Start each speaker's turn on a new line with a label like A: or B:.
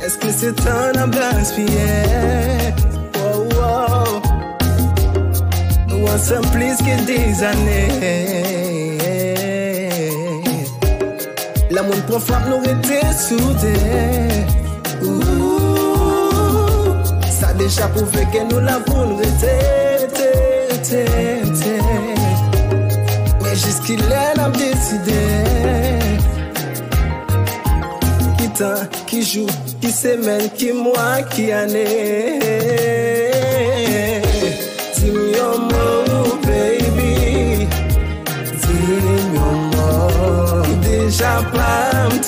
A: Est-ce que c'est temps à gaspiller? Oh, oh. Once plus que des années. La monde prend frappe, nous était soudés. Ça déjà prouvé que nous l'avons été. Mais jusqu'il est, n'a décidé. Qui temps, qui joue, qui semaine, qui mois, qui année. Dis-moi your mot, baby. Dis-moi your mot. Déjà pas me